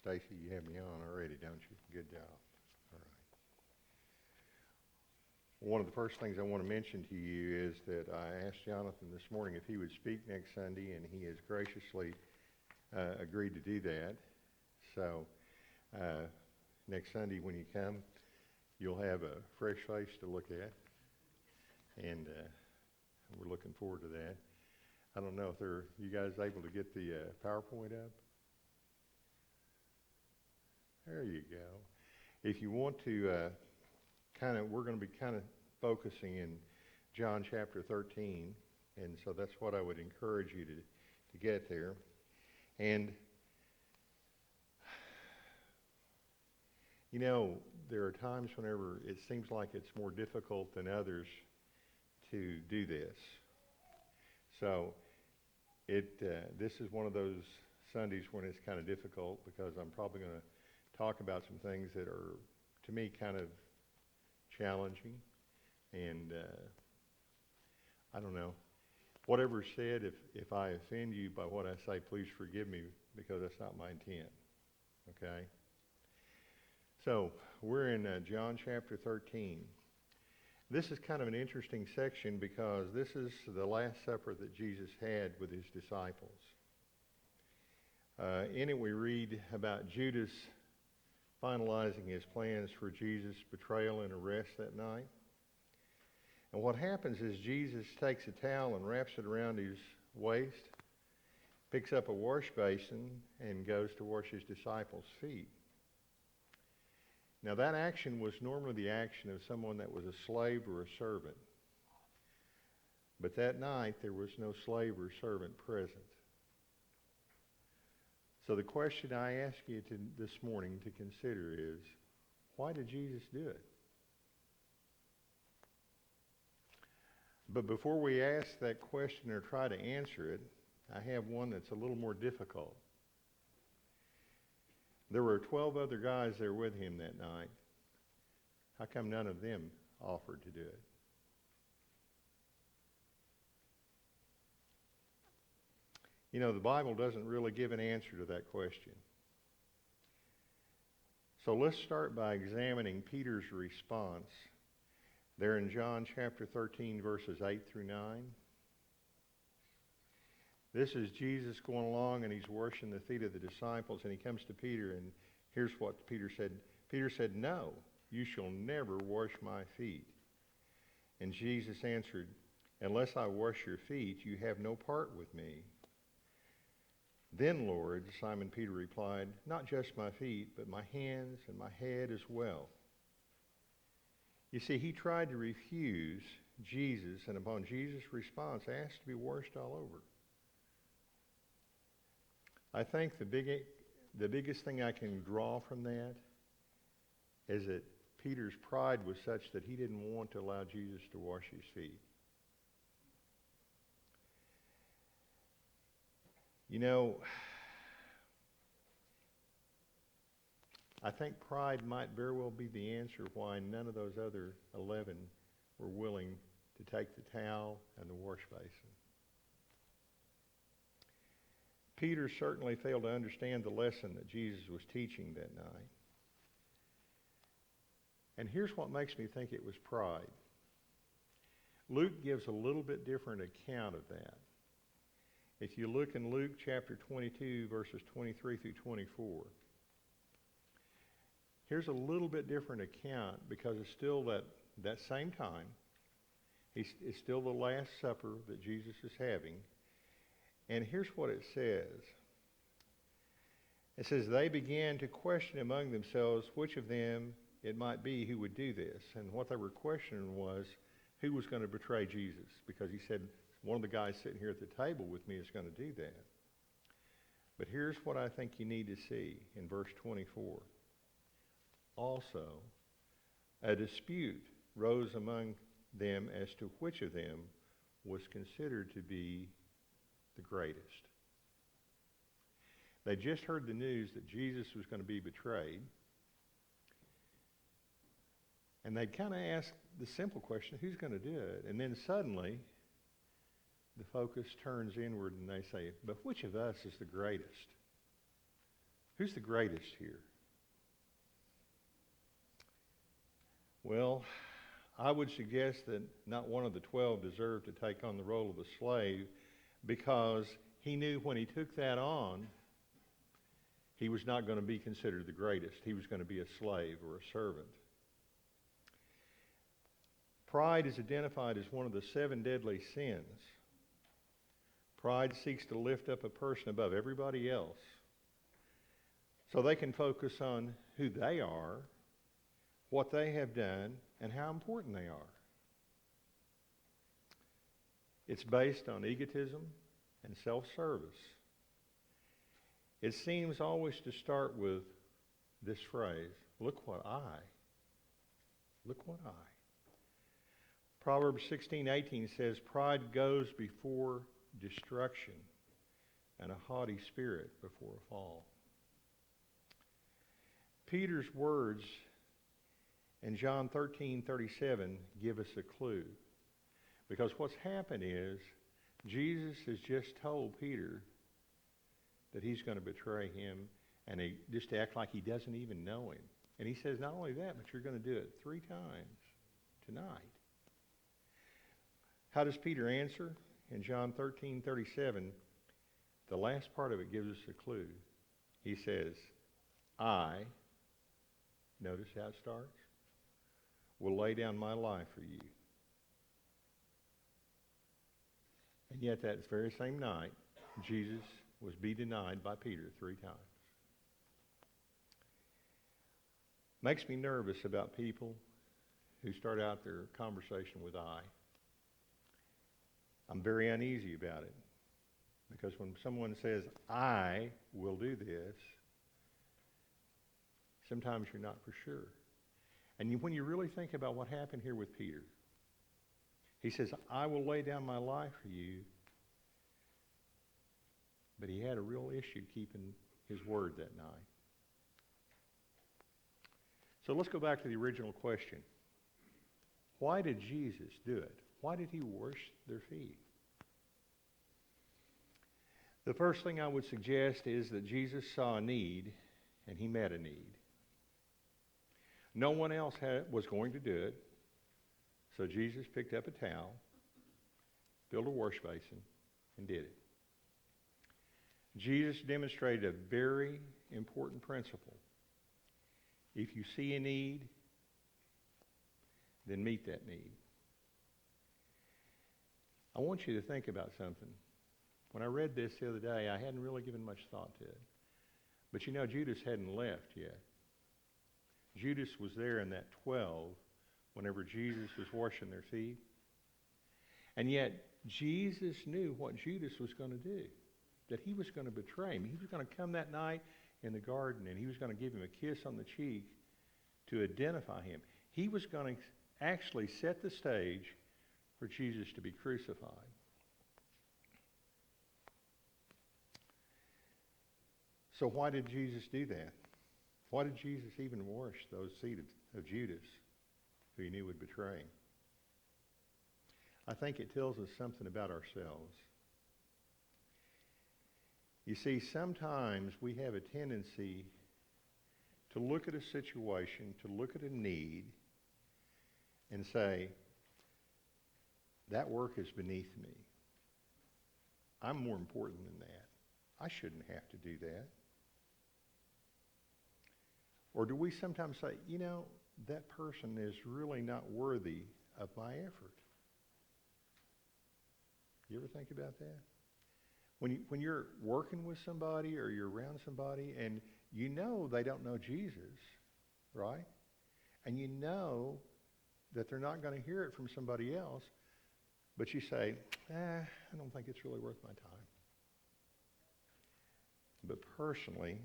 Stacy, you have me on already, don't you? Good job. All right. One of the first things I want to mention to you is that I asked Jonathan this morning if he would speak next Sunday, and he has graciously agreed to do that. So next Sunday when you come, you'll have a fresh face to look at, and we're looking forward to that. I don't know if you guys able to get the PowerPoint up? There you go. If you want to we're going to be kind of focusing in John chapter 13, and so that's what I would encourage you to get there. And, you know, there are times whenever it seems like it's more difficult than others to do this. So this is one of those Sundays when it's kind of difficult, because I'm probably going to talk about some things that are, to me, kind of challenging. And I don't know. Whatever's said, if I offend you by what I say, please forgive me, because that's not my intent. Okay? So we're in John chapter 13. This is kind of an interesting section because this is the Last Supper that Jesus had with his disciples. In it we read about Judas finalizing his plans for Jesus' betrayal and arrest that night. And what happens is Jesus takes a towel and wraps it around his waist, picks up a wash basin, and goes to wash his disciples' feet. Now that action was normally the action of someone that was a slave or a servant. But that night there was no slave or servant present. So the question I ask you this morning to consider is, why did Jesus do it? But before we ask that question or try to answer it, I have one that's a little more difficult. There were 12 other guys there with him that night. How come none of them offered to do it? You know, the Bible doesn't really give an answer to that question. So let's start by examining Peter's response there in John chapter 13, verses 8 through 9. This is Jesus going along, and he's washing the feet of the disciples, and he comes to Peter, and here's what Peter said. Peter said, "No, you shall never wash my feet." And Jesus answered, "Unless I wash your feet, you have no part with me." "Then, Lord," Simon Peter replied, "not just my feet, but my hands and my head as well." You see, he tried to refuse Jesus, and upon Jesus' response, asked to be washed all over. I think the biggest thing I can draw from that is that Peter's pride was such that he didn't want to allow Jesus to wash his feet. You know, I think pride might very well be the answer why none of those other 11 were willing to take the towel and the wash basin. Peter certainly failed to understand the lesson that Jesus was teaching that night. And here's what makes me think it was pride. Luke gives a little bit different account of that. If you look in Luke chapter 22, verses 23 through 24, here's a little bit different account because it's still that same time. It's still the Last Supper that Jesus is having. And here's what it says. It says, "They began to question among themselves which of them it might be who would do this." And what they were questioning was who was going to betray Jesus, because he said, one of the guys sitting here at the table with me is going to do that. But here's what I think you need to see in verse 24. "Also, a dispute rose among them as to which of them was considered to be the greatest." They just heard the news that Jesus was going to be betrayed. And they kind of asked the simple question, who's going to do it? And then suddenly, the focus turns inward and they say, but which of us is the greatest? Who's the greatest here? Well, I would suggest that not one of the 12 deserved to take on the role of a slave, because he knew when he took that on, he was not going to be considered the greatest. He was going to be a slave or a servant. Pride is identified as one of the 7 deadly sins. Pride seeks to lift up a person above everybody else so they can focus on who they are, what they have done, and how important they are. It's based on egotism and self-service. It seems always to start with this phrase, look what I. Proverbs 16:18 says, pride goes before destruction, and a haughty spirit before a fall. Peter's words in John 13:37 give us a clue. Because what's happened is Jesus has just told Peter that he's going to betray him, and he just act like he doesn't even know him. And he says, not only that, but you're going to do it 3 times tonight. How does Peter answer? In John 13:37, the last part of it gives us a clue. He says, I, notice how it starts, will lay down my life for you. And yet that very same night, Jesus was denied by Peter 3 times. Makes me nervous about people who start out their conversation with I. I'm very uneasy about it, because when someone says, I will do this, sometimes you're not for sure. And when you really think about what happened here with Peter, he says, I will lay down my life for you, but he had a real issue keeping his word that night. So let's go back to the original question. Why did Jesus do it? Why did he wash their feet? The first thing I would suggest is that Jesus saw a need, and he met a need. No one else was going to do it, so Jesus picked up a towel, filled a wash basin, and did it. Jesus demonstrated a very important principle. If you see a need, then meet that need. I want you to think about something. When I read this the other day, I hadn't really given much thought to it. But you know, Judas hadn't left yet. Judas was there in that 12 whenever Jesus was washing their feet. And yet, Jesus knew what Judas was going to do, that he was going to betray him. He was going to come that night in the garden, and he was going to give him a kiss on the cheek to identify him. He was going to actually set the stage for Jesus to be crucified. So why did Jesus do that? Why did Jesus even wash those feet of Judas, who he knew would betray him? I think it tells us something about ourselves. You see, sometimes we have a tendency to look at a situation, to look at a need, and say, that work is beneath me. I'm more important than that. I shouldn't have to do that. Or do we sometimes say, you know, that person is really not worthy of my effort? You ever think about that? When you're working with somebody or you're around somebody and you know they don't know Jesus, right? And you know that they're not going to hear it from somebody else, but you say, I don't think it's really worth my time. But personally,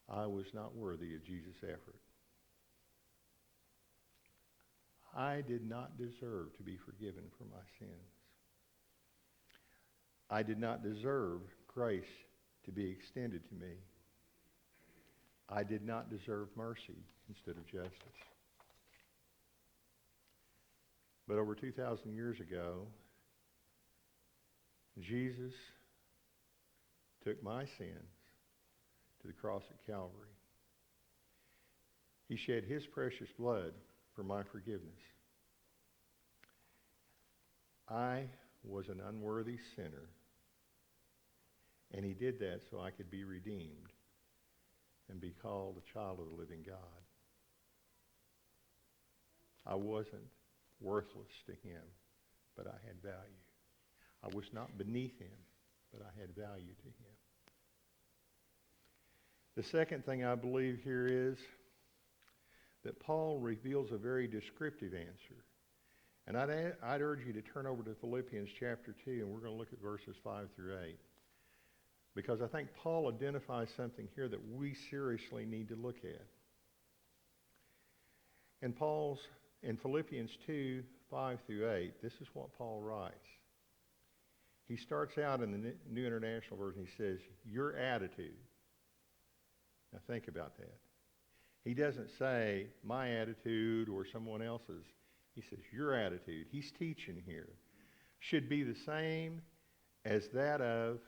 I was not worthy of Jesus' effort. I did not deserve to be forgiven for my sins. I did not deserve grace to be extended to me. I did not deserve mercy instead of justice. But over 2,000 years ago, Jesus took my sins to the cross at Calvary. He shed his precious blood for my forgiveness. I was an unworthy sinner, and he did that so I could be redeemed and be called a child of the living God. I wasn't worthless to him, but I had value. I was not beneath him, but I had value to him. The second thing I believe here is that Paul reveals a very descriptive answer. And I'd urge you to turn over to Philippians chapter 2, and we're going to look at verses 5 through 8. Because I think Paul identifies something here that we seriously need to look at. In Philippians 2, 5 through 8, this is what Paul writes. He starts out in the New International Version. He says, your attitude. Now think about that. He doesn't say my attitude or someone else's. He says your attitude. He's teaching here. Should be the same as that of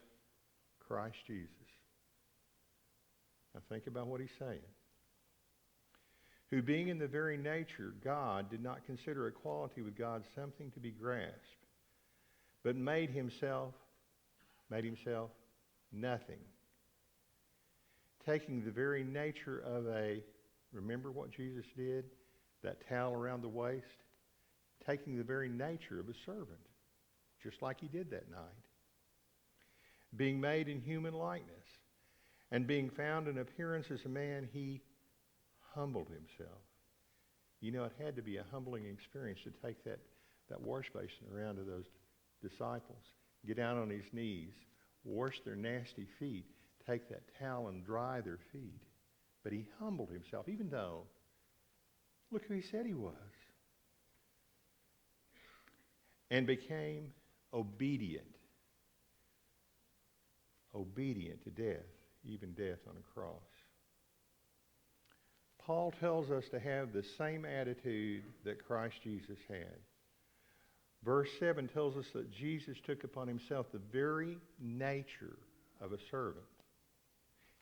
Christ Jesus. Now think about what he's saying. Who being in the very nature God did not consider equality with God something to be grasped, but made himself nothing. Taking the very nature of remember what Jesus did? That towel around the waist? Taking the very nature of a servant, just like he did that night. Being made in human likeness, and being found in appearance as a man, he humbled himself. You know, it had to be a humbling experience to take that wash basin around to those disciples, get down on his knees, wash their nasty feet, take that towel and dry their feet. But he humbled himself, even though, look who he said he was. And became obedient to death, even death on a cross. Paul tells us to have the same attitude that Christ Jesus had. Verse 7 tells us that Jesus took upon himself the very nature of a servant.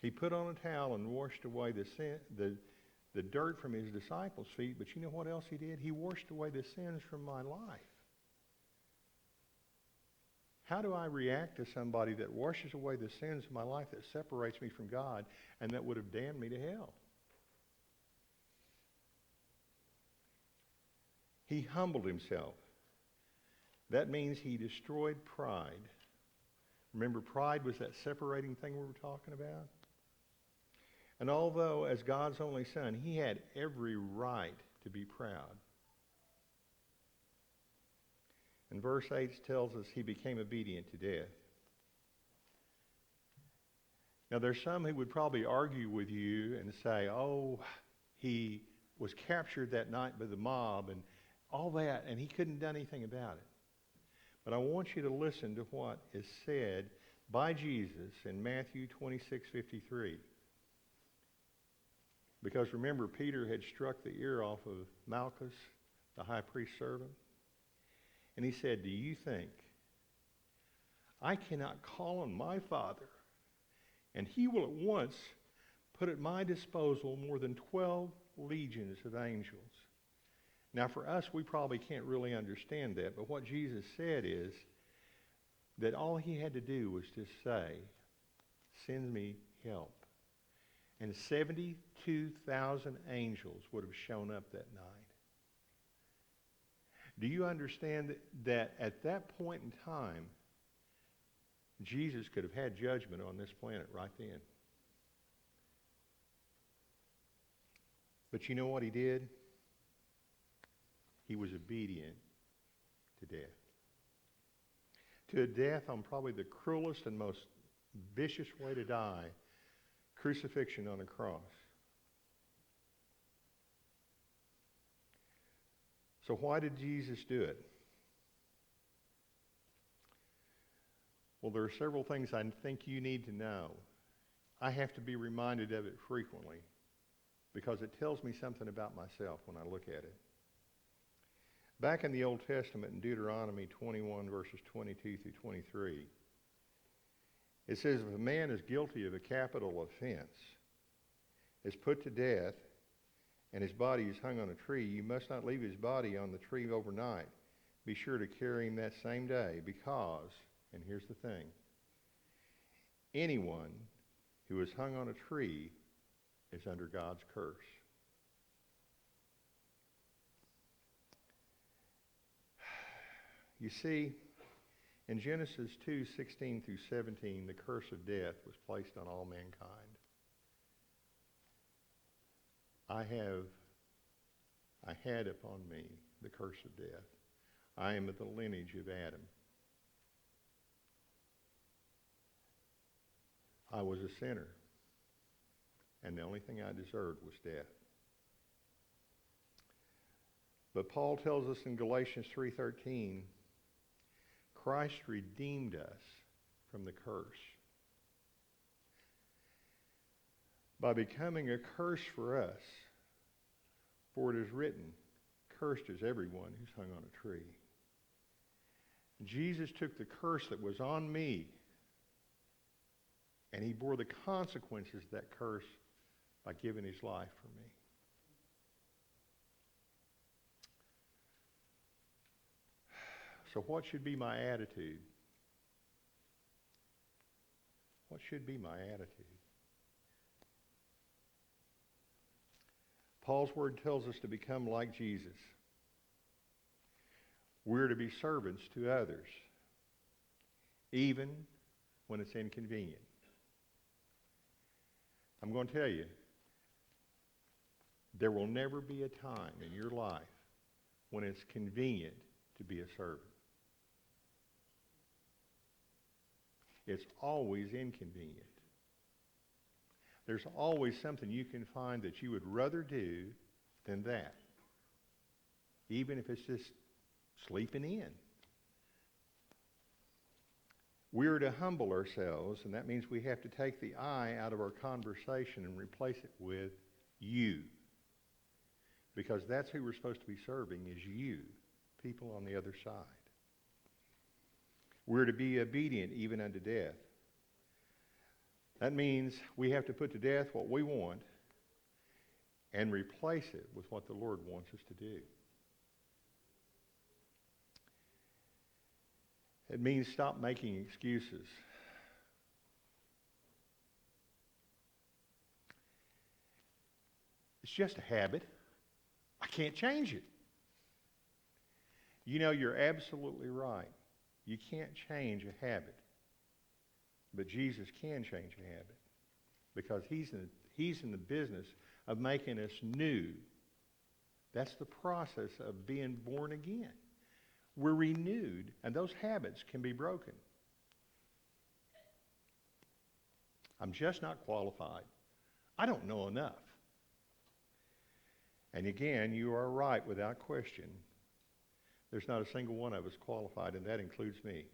He put on a towel and washed away the dirt from his disciples' feet, but you know what else he did? He washed away the sins from my life. How do I react to somebody that washes away the sins of my life, that separates me from God, and that would have damned me to hell? He humbled himself. That means he destroyed pride. Remember, pride was that separating thing we were talking about? And although, as God's only Son, he had every right to be proud. And verse 8 tells us he became obedient to death. Now, there's some who would probably argue with you and say, oh, he was captured that night by the mob and all that, and he couldn't have done anything about it. But I want you to listen to what is said by Jesus in Matthew 26:53. Because remember, Peter had struck the ear off of Malchus, the high priest's servant. And he said, do you think I cannot call on my Father, and he will at once put at my disposal more than 12 legions of angels? Now, for us, we probably can't really understand that, but what Jesus said is that all he had to do was just say, send me help. And 72,000 angels would have shown up that night. Do you understand that at that point in time, Jesus could have had judgment on this planet right then? But you know what he did? He was obedient to death. To a death on probably the cruelest and most vicious way to die, crucifixion on a cross. So why did Jesus do it? Well, there are several things I think you need to know. I have to be reminded of it frequently because it tells me something about myself when I look at it. Back in the Old Testament, in Deuteronomy 21, verses 22 through 23, It says, if a man is guilty of a capital offense, is put to death, and his body is hung on a tree, you must not leave his body on the tree overnight. Be sure to carry him that same day, because, and here's the thing, anyone who is hung on a tree is under God's curse. You see, in Genesis 2:16 through 17, the curse of death was placed on all mankind. I had upon me the curse of death. I am of the lineage of Adam. I was a sinner, and the only thing I deserved was death. But Paul tells us in Galatians 3:13, Christ redeemed us from the curse by becoming a curse for us. For it is written, cursed is everyone who's hung on a tree. Jesus took the curse that was on me, and he bore the consequences of that curse by giving his life for me. So what should be my attitude? What should be my attitude? Paul's word tells us to become like Jesus. We're to be servants to others, even when it's inconvenient. I'm going to tell you, there will never be a time in your life when it's convenient to be a servant. It's always inconvenient. There's always something you can find that you would rather do than that, even if it's just sleeping in. We're to humble ourselves, and that means we have to take the I out of our conversation and replace it with you. Because that's who we're supposed to be serving, is you, people on the other side. We're to be obedient even unto death. That means we have to put to death what we want and replace it with what the Lord wants us to do. It means stop making excuses. It's just a habit. I can't change it. You know, you're absolutely right. You can't change a habit. But Jesus can change a habit, because he's in the business of making us new. That's the process of being born again. We're renewed, and those habits can be broken. I'm just not qualified. I don't know enough. And again, you are right without question. There's not a single one of us qualified, and that includes me.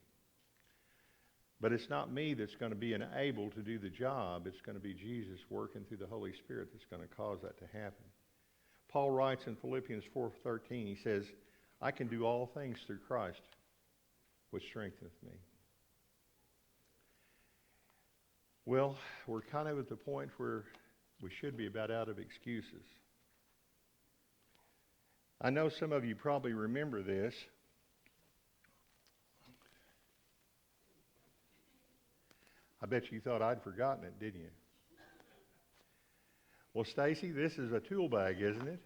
But it's not me that's going to be enabled to do the job. It's going to be Jesus working through the Holy Spirit that's going to cause that to happen. Paul writes in Philippians 4:13, he says, I can do all things through Christ, which strengtheneth me. Well, we're kind of at the point where we should be about out of excuses. I know some of you probably remember this. I bet you thought I'd forgotten it, didn't you? Well, Stacy, this is a tool bag, isn't it?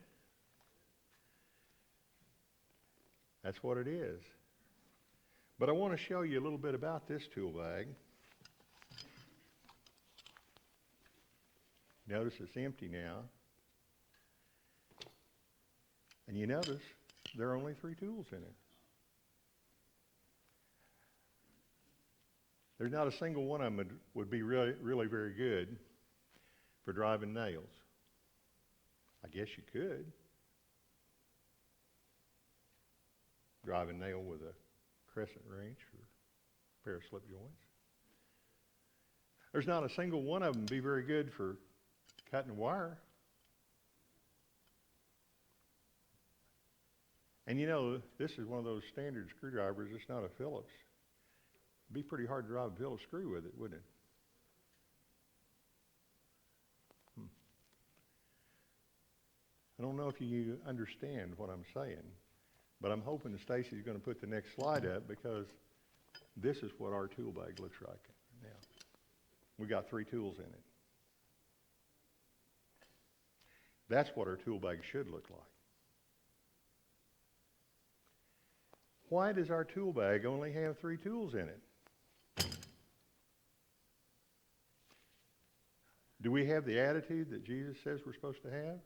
That's what it is. But I want to show you a little bit about this tool bag. Notice it's empty now. And you notice there are only 3 tools in it. There's not a single one of them would be really very good for driving nails. I guess you could. Drive a nail with a crescent wrench or a pair of slip joints. There's not a single one of them be very good for cutting wire. And you know, this is one of those standard screwdrivers. It's not a Phillips. It'd be pretty hard to drive a Phillips screw with it, wouldn't it? I don't know if you understand what I'm saying, but I'm hoping Stacy's going to put the next slide up because this is what our tool bag looks like now. We got 3 tools in it. That's what our tool bag should look like. Why does our tool bag only have 3 tools in it? Do we have the attitude that Jesus says we're supposed to have?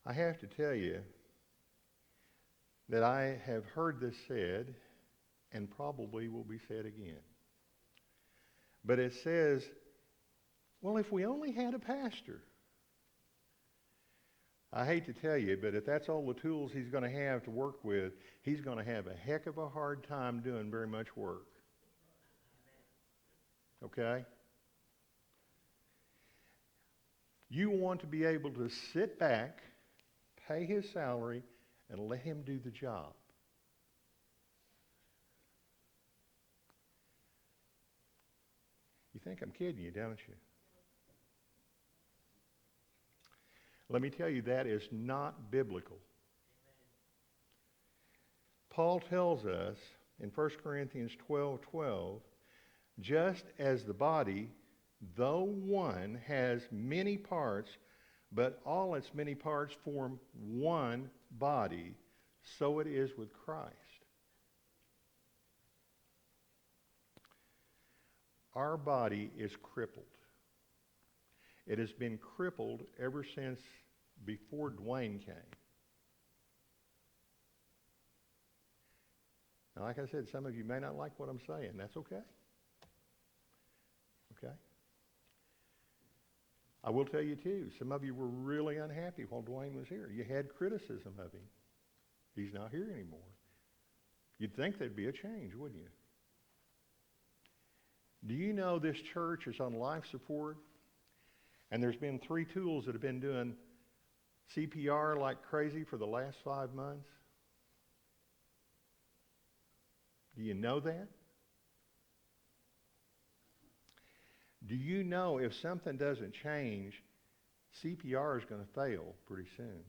I have to tell you that I have heard this said and probably will be said again. But it says, well, if we only had a pastor. I hate to tell you, but if that's all the tools he's going to have to work with, he's going to have a heck of a hard time doing very much work. Okay? You want to be able to sit back, pay his salary, and let him do the job. You think I'm kidding you, don't you? Let me tell you, that is not biblical. Paul tells us in 1 Corinthians 12:12, just as the body, though one, has many parts, but all its many parts form one body, so it is with Christ. Our body is crippled. It has been crippled ever since before Dwayne came. Now, like I said, some of you may not like what I'm saying. That's okay. Okay? I will tell you, too, some of you were really unhappy while Dwayne was here. You had criticism of him. He's not here anymore. You'd think there'd be a change, wouldn't you? Do you know this church is on life support? And there's been 3 tools that have been doing CPR like crazy for the last 5 months. Do you know that? Do you know if something doesn't change, CPR is going to fail pretty soon.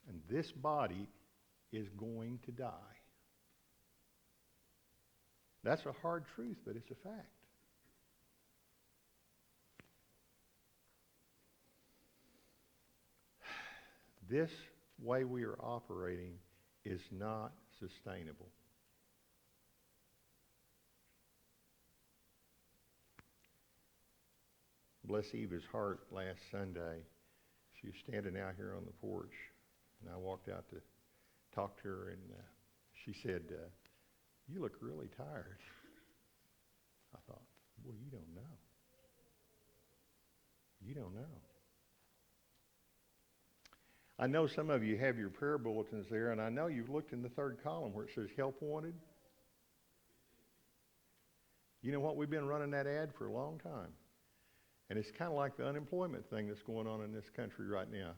And this body is going to die. That's a hard truth, but it's a fact. This way we are operating is not sustainable. Bless Eva's heart last Sunday. She was standing out here on the porch, and I walked out to talk to her, and she said, you look really tired. I thought, well, you don't know. You don't know. I know some of you have your prayer bulletins there, and I know you've looked in the 3rd column where it says help wanted. You know what? We've been running that ad for a long time. And it's kind of like the unemployment thing that's going on in this country right now.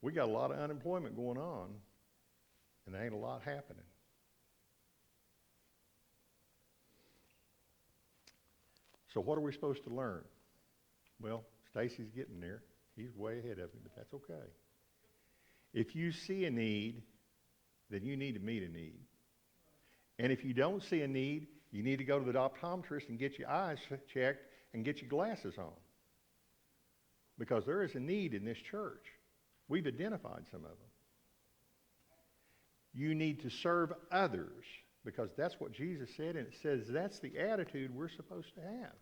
We got a lot of unemployment going on, and there ain't a lot happening. So what are we supposed to learn? Well, Stacy's getting there. He's way ahead of me, but that's okay. If you see a need, then you need to meet a need. And if you don't see a need, you need to go to the optometrist and get your eyes checked and get your glasses on. Because there is a need in this church. We've identified some of them. You need to serve others, because that's what Jesus said, and it says that's the attitude we're supposed to have.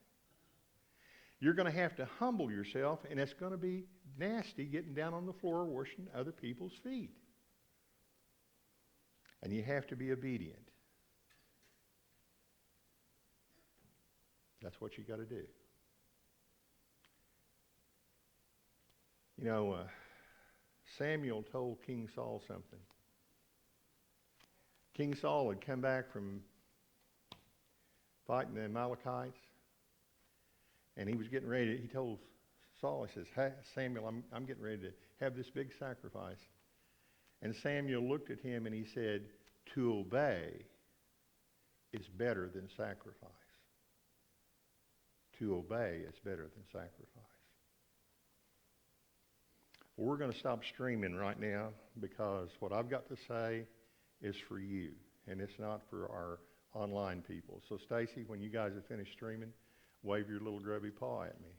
You're going to have to humble yourself, and it's going to be nasty getting down on the floor washing other people's feet. And you have to be obedient. That's what you got to do. You know, Samuel told King Saul something. King Saul had come back from fighting the Amalekites, and he was getting ready. He told Saul, he says, hey, Samuel, I'm getting ready to have this big sacrifice. And Samuel looked at him and he said, to obey is better than sacrifice. to obey is better than sacrifice. Well, we're going to stop streaming right now because what I've got to say is for you, and it's not for our online people. So, Stacy, when you guys have finished streaming, wave your little grubby paw at me.